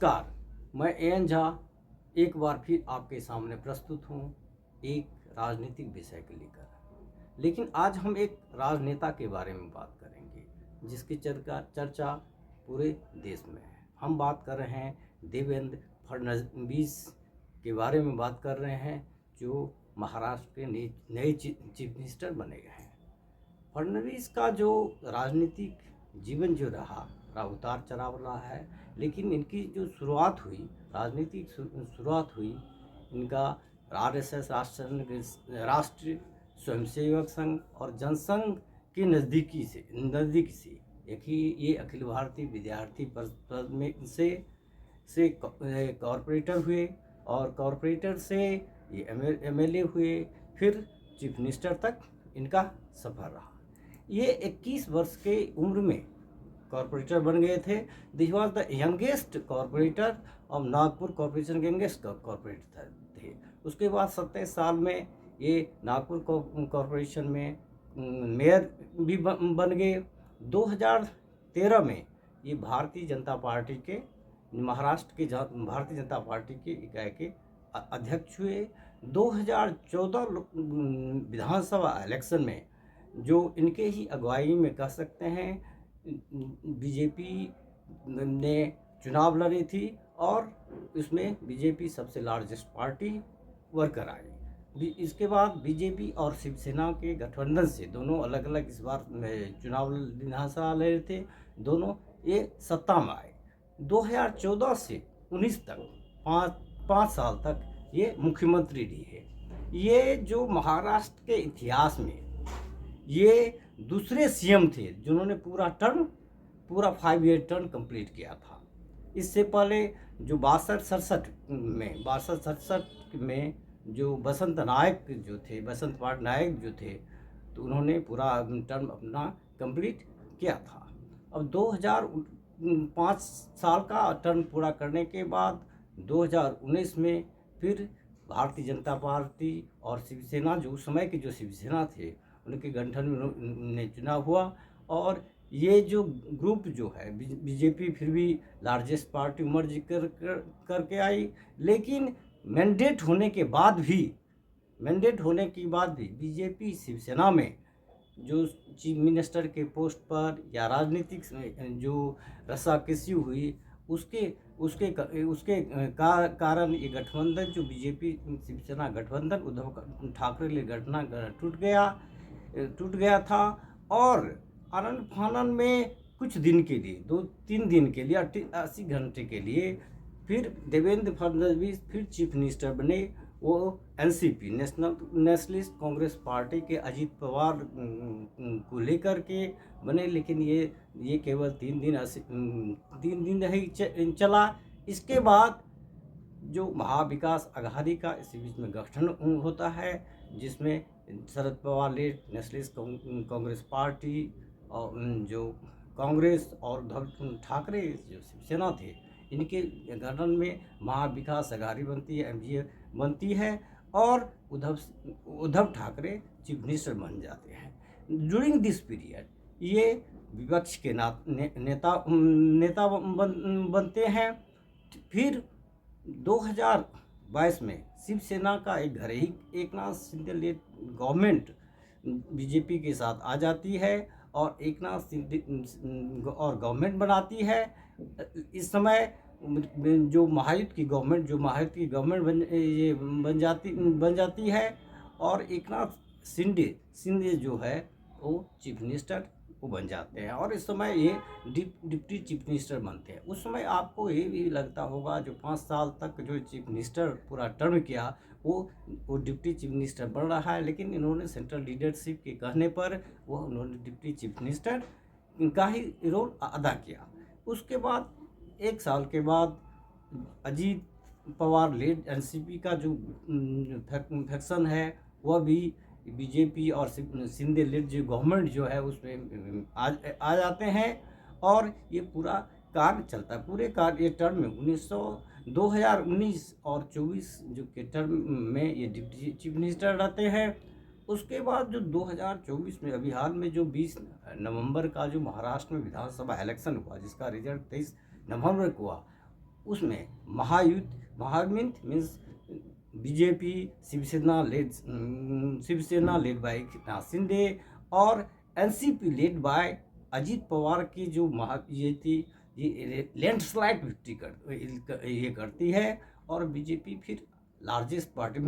नमस्कार, मैं एएन झा एक बार फिर आपके सामने प्रस्तुत हूँ एक राजनीतिक विषय को लेकर। लेकिन आज हम एक राजनेता के बारे में बात करेंगे जिसकी चर्चा पूरे देश में है। हम बात कर रहे हैं देवेंद्र फडणवीस के बारे में बात कर रहे हैं, जो महाराष्ट्र के नए चीफ मिनिस्टर बने गए हैं। फडणवीस का जो राजनीतिक जीवन जो रहा उतार चढ़ाव रहा है, लेकिन इनकी जो शुरुआत हुई, राजनीतिक शुरुआत हुई इनका आरएसएस राष्ट्रीय स्वयंसेवक संघ और जनसंघ के नज़दीक से एक ही ये अखिल भारतीय विद्यार्थी परिषद में से कॉरपोरेटर हुए और कॉरपोरेटर से ये एमएलए हुए, फिर चीफ मिनिस्टर तक इनका सफ़र रहा। ये 21 वर्ष के उम्र में कॉरपोरेटर बन गए थे। This was the youngest corporator of Nagpur corporation के यंगेस्ट कॉरपोरेटर थे। उसके बाद 27 साल में ये नागपुर कॉरपोरेशन में मेयर भी बन गए। 2013 में ये भारतीय जनता पार्टी के महाराष्ट्र के भारतीय जनता पार्टी के इकाई के अध्यक्ष हुए। 2014 विधानसभा इलेक्शन में जो इनके ही अगुवाई में कह सकते हैं बीजेपी ने चुनाव लड़ी थी और इसमें बीजेपी सबसे लार्जेस्ट पार्टी वर्कर आई। इसके बाद बीजेपी और शिवसेना के गठबंधन से दोनों अलग अलग इस बार चुनाव विधानसभा लड़े थे, दोनों ये सत्ता में आए। 2014 से 19 तक पाँच साल तक ये मुख्यमंत्री रहे। ये जो महाराष्ट्र के इतिहास में ये दूसरे सीएम थे जिन्होंने पूरा 5 ईयर टर्म कंप्लीट किया था। इससे पहले जो 62-67 में जो बसंत पटनायक जो थे, तो उन्होंने पूरा टर्म अपना कंप्लीट किया था। अब 2005 साल का टर्म पूरा करने के बाद 2019 में फिर भारतीय जनता पार्टी और शिवसेना, जो उस समय के जो शिवसेना थे, उनके गठन में चुनाव हुआ और ये जो ग्रुप जो है बीजेपी फिर भी लार्जेस्ट पार्टी मर्ज करके आई। लेकिन मैंडेट होने के बाद भी बीजेपी शिवसेना में जो चीफ मिनिस्टर के पोस्ट पर या राजनीतिक जो रस्साकसी हुई उसके कारण ये गठबंधन जो बीजेपी शिवसेना गठबंधन उद्धव ठाकरे लिए टूट गया था। और आनंद फानन में कुछ दिन के लिए 2-3 दिन के लिए 80 घंटे के लिए फिर देवेंद्र फडणवीस फिर चीफ मिनिस्टर बने। वो एनसीपी नेशनलिस्ट कांग्रेस पार्टी के अजीत पवार को लेकर के बने, लेकिन ये केवल 3 दिन ही चला। इसके बाद जो महाविकास आघाड़ी का इसी बीच में गठन होता है, जिसमें Sharad Pawar lead nationalist Congress party और जो कांग्रेस और उद्धव ठाकरे जो शिवसेना थे, इनके गठन में महाविकास आघाड़ी बनती है, एमजीए बनती है और उद्धव ठाकरे चीफ मिनिस्टर बन जाते हैं। ड्यूरिंग दिस पीरियड ये विपक्ष के नेता बनते हैं। फिर 2022 में शिवसेना का एक घर ही Eknath Shinde led government BJP के साथ आ जाती है और एकनाथ शिंदे और गवर्नमेंट बनाती है। इस समय जो महायुति की गवर्नमेंट बन जाती है और एकनाथ शिंदे जो है वो चीफ मिनिस्टर वो बन जाते हैं और इस समय ये डिप्टी चीफ मिनिस्टर बनते हैं। उस समय आपको ये भी लगता होगा जो 5 साल तक जो चीफ मिनिस्टर पूरा टर्म किया वो डिप्टी चीफ मिनिस्टर बन रहा है, लेकिन इन्होंने सेंट्रल लीडरशिप के कहने पर उन्होंने डिप्टी चीफ मिनिस्टर का ही रोल अदा किया। उसके बाद 1 साल के बाद अजीत पवार लीड एनसीपी का जो फैक्शन है वह भी बीजेपी और शिंदे लीड जो गवर्नमेंट जो है उसमें आ जाते हैं और ये पूरा कार्य चलता है। पूरे कार्य टर्म में 2019 और 24 जो के टर्म में ये डिप्टी चीफ मिनिस्टर रहते हैं। उसके बाद जो 2024 में अभी हाल में जो 20 नवंबर का जो महाराष्ट्र में विधानसभा इलेक्शन हुआ, जिसका रिजल्ट 23 नवंबर को हुआ, उसमें महायुद्ध means BJP, Shiv Sena led by Eknath Shinde और NCP led by Ajit Pawar की जो ये थी, ये लैंडस्लाइड विक्ट्री ये करती है और बीजेपी फिर लार्जेस्ट पार्टी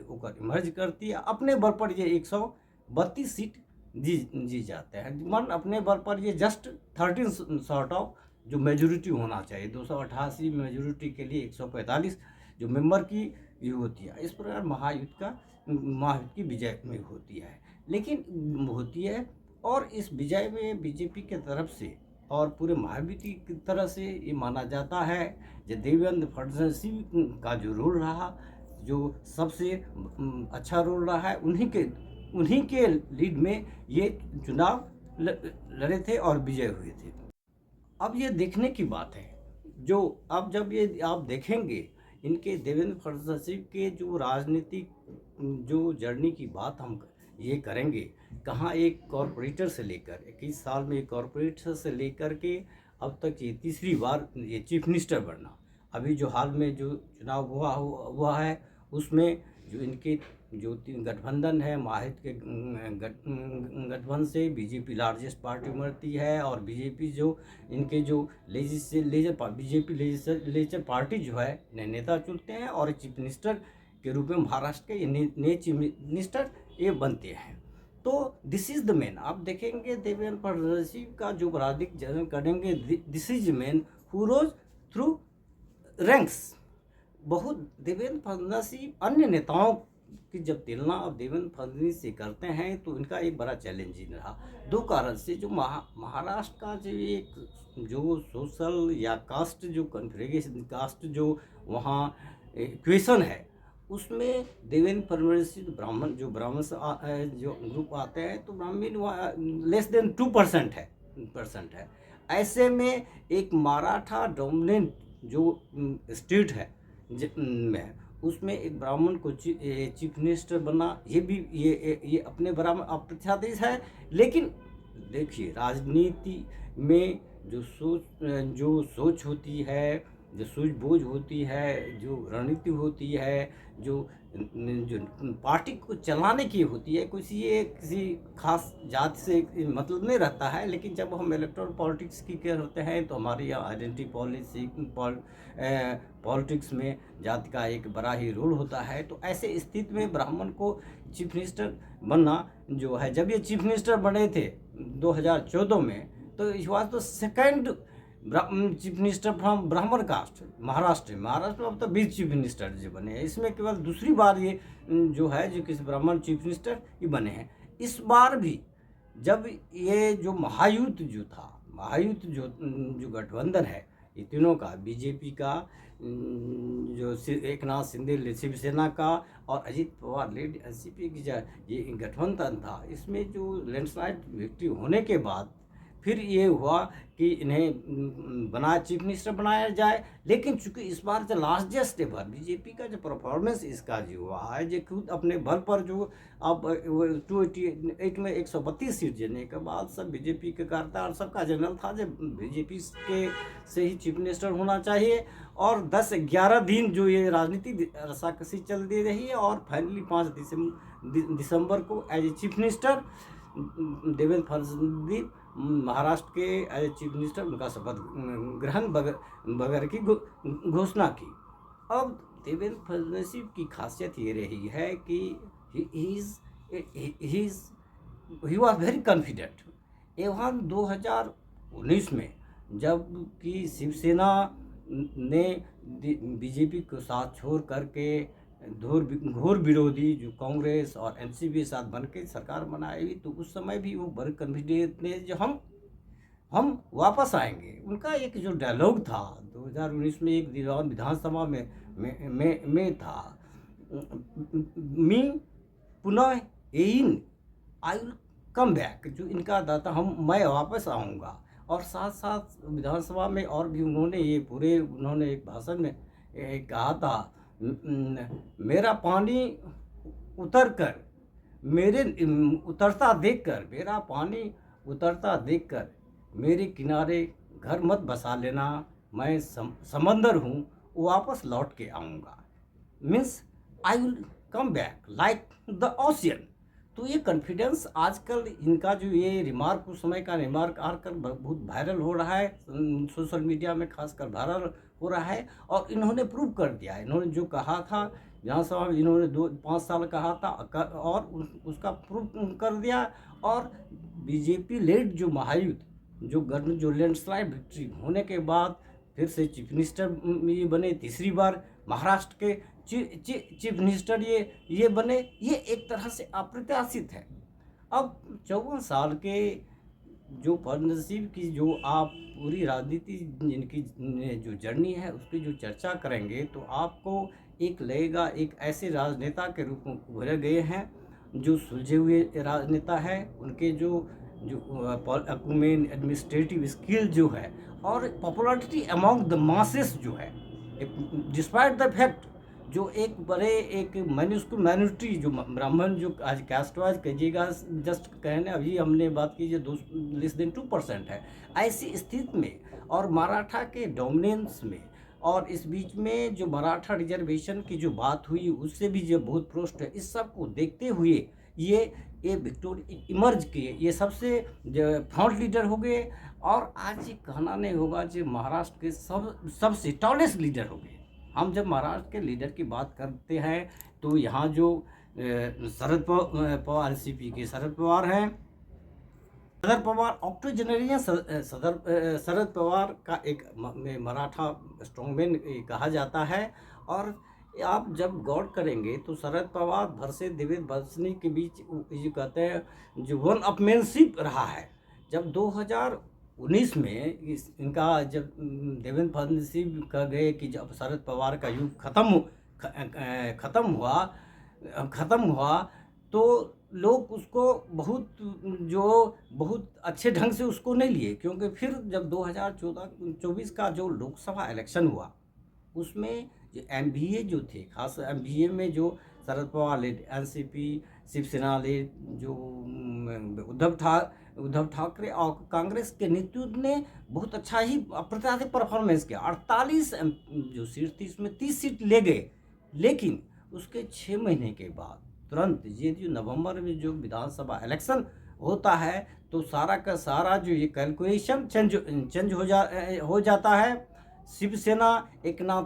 होकर इमर्ज करती है। अपने बल पर ये 132 सीट जी जाते हैं। मन अपने बल पर ये जस्ट 13 शॉर्ट ऑफ जो मेजोरिटी होना चाहिए, 288 मेजोरिटी के लिए 145 जो मेंबर की ये होती है। इस प्रकार महायुद्ध की विजय में होती है, लेकिन होती है। और इस विजय में बीजेपी के तरफ से और पूरे महायुद्ध की तरह से ये माना जाता है कि देवेंद्र फडणवीस का जो रोल रहा, जो सबसे अच्छा रोल रहा है, उन्हीं के लीड में ये चुनाव लड़े थे और विजय हुए थे। अब ये देखने की बात है, जो अब जब ये आप देखेंगे इनके देवेंद्र फडणवीस के जो राजनीतिक जो जर्नी की बात हम ये करेंगे, कहाँ एक कॉरपोरेटर से लेकर 21 साल में एक कॉरपोरेटर से लेकर के अब तक ये तीसरी बार ये चीफ मिनिस्टर बनना। अभी जो हाल में जो चुनाव हुआ है उसमें जो इनके जो तीन गठबंधन है, महायुद्ध के गठबंधन से बीजेपी लार्जेस्ट पार्टी उमरती है और बीजेपी जो इनके जो बीजेपी लेजिस्लेचर पार्टी जो है नेता चुनते हैं और चीफ मिनिस्टर के रूप में महाराष्ट्र के नए चीफ मिनिस्टर ये बनते हैं। तो दिस इज द मैन। आप देखेंगे देवेंद्र फडणवीस का जो राजनीतिक जर्नी करेंगे, this is man who rose through ranks. बहुत देवेंद्र फडणवीस अन्य नेताओं की जब तुलना अब देवेंद्र फडणवीस से करते हैं तो इनका एक बड़ा चैलेंजिंग रहा, दो कारण से। जो महाराष्ट्र का जो एक जो सोशल या कास्ट जो कन्फिगरेशन, कास्ट जो वहाँ इक्वेशन है, उसमें देवेंद्र फडणवीस ब्राह्मण जो ग्रुप आते हैं तो ब्राह्मण लेस देन 2% है। ऐसे में एक मराठा डोमिनेंट जो स्टेट है में, उसमें एक ब्राह्मण को चीफ मिनिस्टर बना, ये भी ये अपने बराबर अप्रत्याशित है। लेकिन देखिए राजनीति में जो सोच होती है, जो सूझबूझ होती है, जो रणनीति होती है, जो पार्टी को चलाने की होती है, किसी खास जाति से मतलब नहीं रहता है। लेकिन जब हम इलेक्टोरल पॉलिटिक्स की करते हैं तो हमारे यहाँ आइडेंटिटी पॉलिटिक्स में जाति का एक बड़ा ही रोल होता है। तो ऐसे स्थिति में ब्राह्मण को चीफ मिनिस्टर बनना जो है, जब ये चीफ मिनिस्टर बने थे 2014 में, तो it was the second chief minister from ब्राह्मण कास्ट महाराष्ट्र में अब तक 20 चीफ मिनिस्टर जो बने हैं, इसमें केवल दूसरी बार ये जो है जो किसी ब्राह्मण चीफ मिनिस्टर ये बने हैं। इस बार भी जब ये जो महायुद्ध जो था, महायुद्ध जो गठबंधन है ये तीनों का, बीजेपी का, जो एकनाथ शिंदे शिवसेना का और अजीत पवार लेड एनसीपी की ये गठबंधन था, इसमें जो लैंडस्लाइड विक्ट्री होने के बाद फिर ये हुआ कि इन्हें चीफ मिनिस्टर बनाया जाए। लेकिन चूंकि इस बार जो लार्जेस्ट एवर बीजेपी का जो परफॉर्मेंस इसका जो हुआ है, जो खुद अपने बल पर जो अब 288 में 132 सीट जीतने के बाद सब बीजेपी के कार्यकर्ता और सबका जनरल था जो बीजेपी के से ही चीफ मिनिस्टर होना चाहिए। और 10-11 दिन जो ये राजनीतिक रस्साकसी चल दे रही है और फाइनली 5 दिसंबर को as a chief minister Devendra Fadnavis Maharashtra के एज चीफ मिनिस्टर उनका शपथ ग्रहण वगैरह की घोषणा की। अब देवेंद्र फडणवीस की खासियत ये रही है कि ही वॉज वेरी कॉन्फिडेंट। एवं 2019 में जब कि शिवसेना ने बीजेपी को साथ छोड़ करके घोर विरोधी जो कांग्रेस और एनसीपी साथ बनकर सरकार बनाई, तो उस समय भी वो बड़े कॉन्फिडेंट ने जो हम वापस आएंगे। उनका एक जो डायलॉग था 2019 में एक विधानसभा में था, मी पुनः एइन आई विल कम बैक, जो इनका दाता मैं वापस आऊँगा। और साथ साथ विधानसभा में और भी उन्होंने एक भाषण में कहा था, मेरा पानी उतरता देखकर मेरे किनारे घर मत बसा लेना, मैं समंदर हूँ, वापस लौट के आऊँगा। Means I will come back like the ocean. तो ये कॉन्फिडेंस आजकल इनका जो ये रिमार्क उस समय का रिमार्क आकर बहुत वायरल हो रहा है, सोशल मीडिया में खासकर वायरल हो रहा है। और इन्होंने प्रूव कर दिया है, इन्होंने जो कहा था जहाँ साहब इन्होंने 5 साल कहा था और उसका प्रूफ कर दिया। और बीजेपी लेड जो महायुद्ध जो गवर्नमेंट जो लैंडस्लाइड विक्ट्री होने के बाद फिर से चीफ मिनिस्टर ये बने, तीसरी बार महाराष्ट्र के चीफ मिनिस्टर ये बने, ये एक तरह से अप्रत्याशित है। अब 54 साल के जो फडनसीब की जो आप पूरी राजनीति इनकी जो जर्नी है उसकी जो चर्चा करेंगे तो आपको एक लगेगा एक ऐसे राजनेता के रूप में उभरे गए हैं जो सुलझे हुए राजनेता है। उनके जो अकुमेन एडमिनिस्ट्रेटिव स्किल जो है और पॉपुलैरिटी अमॉन्ग द मासेस जो है, डिस्पाइट द फैक्ट जो एक बड़े एक माइनॉरिटी जो ब्राह्मण जो आज कास्ट वाइज कहिएगा, जस्ट कहने अभी हमने बात की जो लेस देन 2% है, ऐसी स्थिति में और मराठा के डोमिनेंस में और इस बीच में जो मराठा रिजर्वेशन की जो बात हुई उससे भी जो बहुत प्रोस्ट है, इस सब को देखते हुए ये विक्टोरिया इमर्ज किए, ये सबसे फ्रंट लीडर हो गए। और आज ये कहना नहीं होगा जो महाराष्ट्र के सबसे टॉलेस्ट लीडर हो गए। हम जब महाराष्ट्र के लीडर की बात करते हैं तो यहाँ जो शरद पवार एनसीपी के शरद पवार हैं, शरद पवार ऑक्टोजेनरेशन शरद पवार का एक मराठा स्ट्रॉन्गमैन कहा जाता है। और आप जब गौर करेंगे तो शरद पवार भरसे देवेंद्र फडणवीस के बीच जो कहते हैं जो वन अपमेनशिप रहा है। जब 2019 में इनका जब देवेंद्र फडणवीस कह गए कि जब शरद पवार का युग खत्म हुआ तो लोग उसको बहुत अच्छे ढंग से उसको नहीं लिए, क्योंकि फिर जब 2024 का जो लोकसभा इलेक्शन हुआ उसमें जो एमवीए जो थे, खास एमवीए में जो Sharad Pawar led NCP, Shiv Sena led जो उद्धव ठाकरे और कांग्रेस के नेतृत्व ने बहुत अच्छा ही अप्रत्याशित परफॉर्मेंस किया। 48 जो सीट थी इसमें 30 सीट ले गए। लेकिन उसके 6 महीने के बाद तुरंत ये जो नवंबर में जो विधानसभा इलेक्शन होता है तो सारा का सारा जो ये कैलकुलेशन चेंज हो जाता है। शिवसेना एकनाथ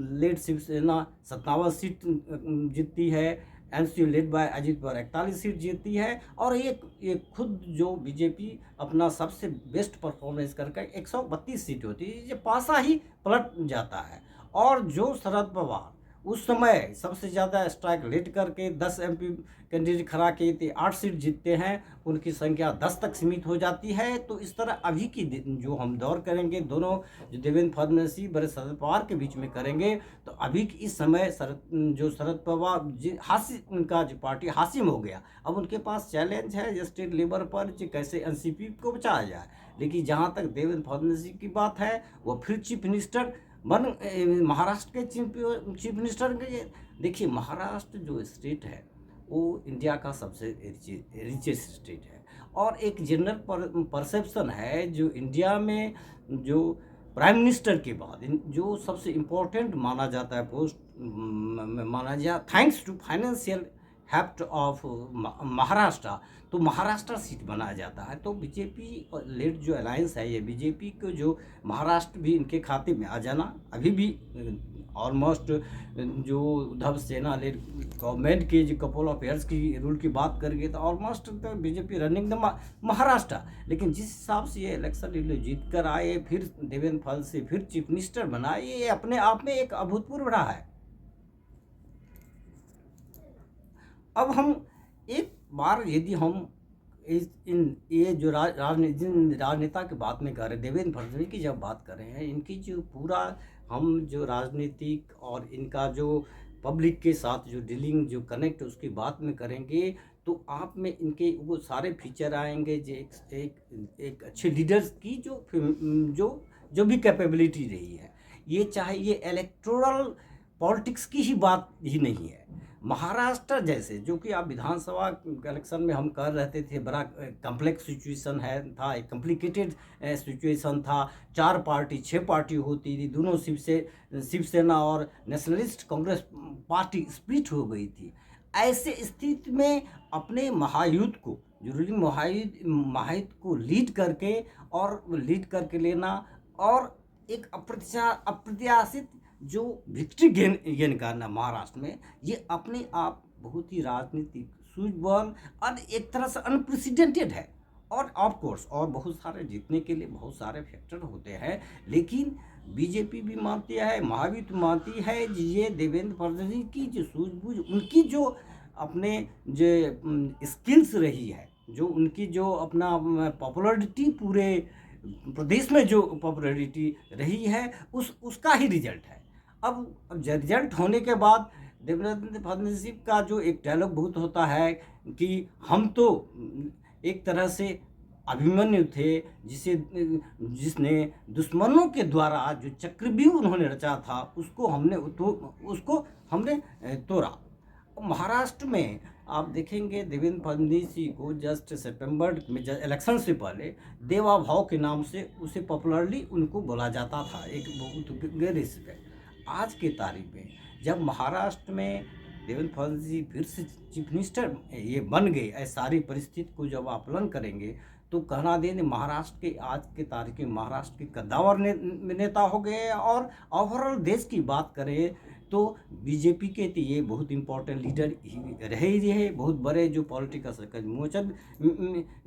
लेड शिवसेना 57 सीट जीतती है, NCP led bye Ajit Pawar 41 seat जीतती है। और ये खुद जो बीजेपी अपना सबसे बेस्ट परफॉर्मेंस करके 132 सीट होती है, ये पासा ही पलट जाता है। और जो शरद पवार उस समय सबसे ज़्यादा स्ट्राइक लेट करके 10 एमपी कैंडिडेट खड़ा किए थे, 8 सीट जीतते हैं, उनकी संख्या 10 तक सीमित हो जाती है। तो इस तरह अभी की जो हम दौर करेंगे दोनों जो देवेंद्र फडणवीस बड़े शरद पवार के बीच में करेंगे तो अभी इस समय शरद पवार उनका जो पार्टी हासिम हो गया। अब उनके पास चैलेंज है स्टेट लेवल पर कि कैसे एनसीपी को बचाया जाए। लेकिन जहाँ तक देवेंद्र फडणवीस की बात है वो फिर चीफ मिनिस्टर महाराष्ट्र के चीफ मिनिस्टर के। देखिए महाराष्ट्र जो स्टेट है वो इंडिया का सबसे रिचेस्ट स्टेट है और एक जनरल परसेप्शन है जो इंडिया में जो प्राइम मिनिस्टर के बाद जो सबसे इम्पोर्टेंट माना जाता है पोस्ट माना जाए thanks to financial help of Maharashtra, तो महाराष्ट्र सीट बनाया जाता है। तो बीजेपी लेड जो अलायंस है ये बीजेपी को जो महाराष्ट्र भी इनके खाते में आ जाना अभी भी ऑलमोस्ट जो उद्धव सेना लेड गवर्नमेंट के जो कपल ऑफ ईयर्स की रूल की बात करेंगे तो ऑलमोस्ट तो बीजेपी रनिंग द महाराष्ट्र। लेकिन जिस हिसाब से ये इलेक्शन जीत कर आए फिर देवेंद्र फडणवीस से फिर चीफ मिनिस्टर बनाए, ये अपने आप में एक अभूतपूर्व रहा है। अब हम एक बार यदि हम ये जो राजनेता की बात में कर रहे देवेंद्र फडणवीस की जब बात कर रहे हैं, इनकी जो पूरा हम जो राजनीतिक और इनका जो पब्लिक के साथ जो डीलिंग जो कनेक्ट उसकी बात में करेंगे तो आप में इनके वो सारे फीचर आएंगे जो एक अच्छे लीडर्स की जो भी कैपेबिलिटी रही है। ये चाहे ये इलेक्टोरल पॉलिटिक्स की ही बात ही नहीं है, महाराष्ट्र जैसे, जो कि आप विधानसभा इलेक्शन में हम कर रहते थे, बड़ा कॉम्प्लेक्स सिचुएशन था, एक कॉम्प्लिकेटेड सिचुएशन था। 4 पार्टी 6 पार्टी होती थी, दोनों शिवसेना और नेशनलिस्ट कांग्रेस पार्टी स्प्लिट हो गई थी। ऐसे स्थिति में अपने महायुद्ध को, जरूरी महायुद्ध को लीड करके लेना और एक अप्रत्याशित जो विक्ट्री गेन करना महाराष्ट्र में, ये अपने आप बहुत ही राजनीतिक सूझबूझ और एक तरह से अनप्रेसिडेंटेड है। और ऑफ कोर्स और बहुत सारे जीतने के लिए बहुत सारे फैक्टर होते हैं, लेकिन बीजेपी भी मानती है, महायुद्ध मानती है, ये देवेंद्र फडणवीस की जो सूझबूझ, उनकी जो अपने जो स्किल्स रही है, जो उनकी जो अपना पॉपुलैरिटी पूरे प्रदेश में जो पॉपुलैरिटी रही है, उसका ही रिजल्ट है। अब रिजल्ट होने के बाद देवेंद्र फडणवीस का जो एक डायलॉग बहुत होता है कि हम तो एक तरह से अभिमन्यु थे, जिसने दुश्मनों के द्वारा जो चक्रव्यूह उन्होंने रचा था, उसको हमने तोड़ा। महाराष्ट्र में आप देखेंगे देवेंद्र फडणवीस जी को जस्ट सितंबर में इलेक्शन से पहले देवा भाव के नाम से उसे पॉपुलरली उनको बोला जाता था, एक बहुत गहरे से। आज के तारीख में जब महाराष्ट्र में देवेंद्र फडणवीस जी फिर से चीफ मिनिस्टर ये बन गए, ऐसी सारी परिस्थिति को जब आकलन करेंगे तो कहना दें महाराष्ट्र के आज के तारीख में महाराष्ट्र के कद्दावर नेता हो गए। और ओवरऑल देश की बात करें तो बीजेपी के तो ये बहुत इम्पोर्टेंट लीडर रहे ही रहे, बहुत बड़े जो पॉलिटिकल सर्कल मोचन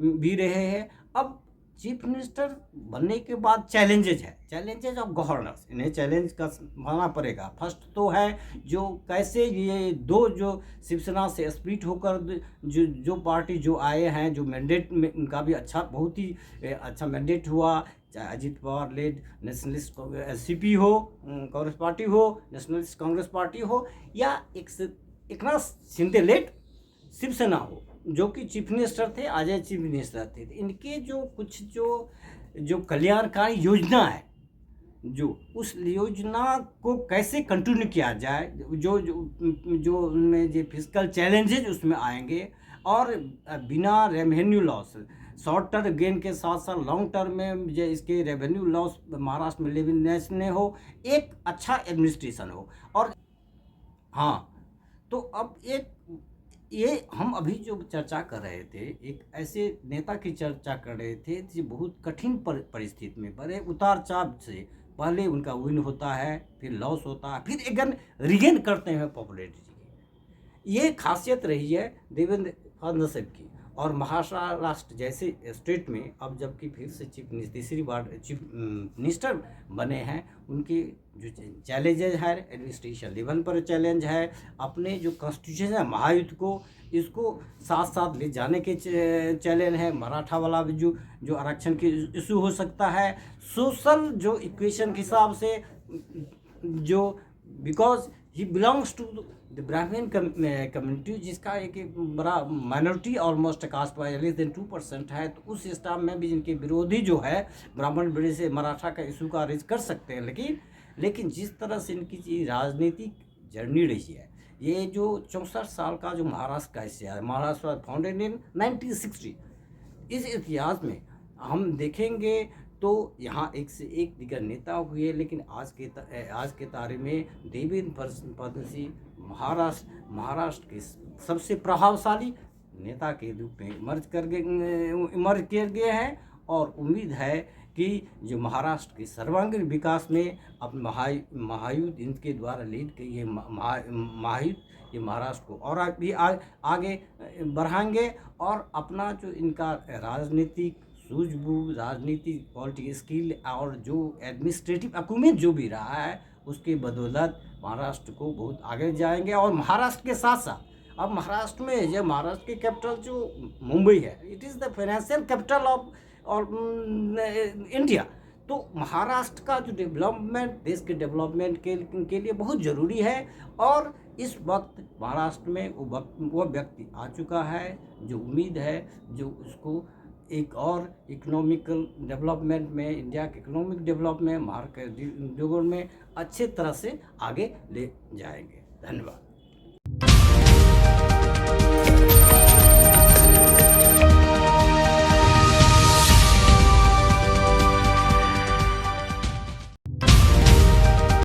भी रहे हैं। अब चीफ मिनिस्टर बनने के बाद चैलेंजेज ऑफ गवर्नेंस, इन्हें चैलेंज का मानना पड़ेगा। फर्स्ट तो है जो कैसे ये दो जो शिवसेना से स्प्लिट होकर जो पार्टी जो आए हैं, जो मैंडेट में उनका भी बहुत ही अच्छा मैंडेट हुआ, चाहे Ajit Pawar led nationalist SCP हो, कांग्रेस पार्टी हो, नेशनलिस्ट कांग्रेस पार्टी हो, या एकनाथ शिंदे लेड शिवसेना हो, जो कि चीफ मिनिस्टर थे, अजय चीफ मिनिस्टर थे। इनके जो कुछ जो कल्याणकारी योजना है, जो उस योजना को कैसे कंटिन्यू किया जाए, जो उनमें जो फिजिकल चैलेंजेज उसमें आएंगे, और बिना revenue loss, short term gain के साथ साथ लॉन्ग टर्म में जो इसके रेवेन्यू लॉस महाराष्ट्र में लेविनेस ने हो, एक अच्छा एडमिनिस्ट्रेशन हो। और हाँ, तो अब ये हम अभी जो चर्चा कर रहे थे, एक ऐसे नेता की चर्चा कर रहे थे जो बहुत कठिन परिस्थिति में, बड़े उतार चढ़ाव से पहले उनका विन होता है, फिर लॉस होता है, फिर एक रिगेन करते हैं पॉपुलैरिटी की। ये खासियत रही है देवेंद्र फडणवीस की। और महाराष्ट्र जैसे स्टेट में अब जबकि फिर से तीसरी बार चीफ मिनिस्टर बने हैं, उनके जो चैलेंजेज है एडमिनिस्ट्रेशन लेवल पर चैलेंज है, अपने जो कॉन्स्टिट्यूशन है महायुद्ध को इसको साथ साथ ले जाने के चैलेंज है, मराठा वाला भी जो आरक्षण की इशू हो सकता है, सोशल जो इक्वेशन के हिसाब से, जो because he belongs to the Brahmin community, जिसका एक बड़ा minority almost caste wise less than 2% है, तो उस सिस्टम में भी जिनके विरोधी जो है ब्राह्मण बड़े से मराठा का इशू का रेज कर सकते हैं। लेकिन जिस तरह से इनकी राजनीतिक जर्नी रही है, ये जो 64 साल का जो महाराष्ट्र का हिस्सा है, महाराष्ट्र फाउंडेड इन 1960, इस इतिहास में हम देखेंगे तो यहाँ एक से एक दिग्गज नेता हुए, लेकिन आज के तारीख में देवेंद्र फडणवीस महाराष्ट्र के सबसे प्रभावशाली नेता के रूप में इमर्ज किए गए हैं। और उम्मीद है कि जो महाराष्ट्र के सर्वांगीण विकास में अब महायुद्ध इनके द्वारा लीड की ये महायुद्ध, ये महाराष्ट्र को और आगे बढ़ाएंगे, और अपना जो इनका राजनीतिक सूझबूझ, राजनीतिक पॉलिटिकल स्किल और जो एडमिनिस्ट्रेटिव अक्यूमेंट जो भी रहा है, उसके बदौलत महाराष्ट्र को बहुत आगे जाएंगे। और महाराष्ट्र के साथ साथ अब महाराष्ट्र में जो महाराष्ट्र की कैपिटल जो मुंबई है, it is the financial capital of India. तो महाराष्ट्र का जो डेवलपमेंट, देश के डेवलपमेंट के लिए बहुत ज़रूरी है। और इस वक्त महाराष्ट्र में वो व्यक्ति आ चुका है जो उम्मीद है जो उसको एक और इकोनॉमिकल डेवलपमेंट में, इंडिया के इकोनॉमिक डेवलपमेंट, मार्केट में अच्छे तरह से आगे ले जाएंगे। धन्यवाद।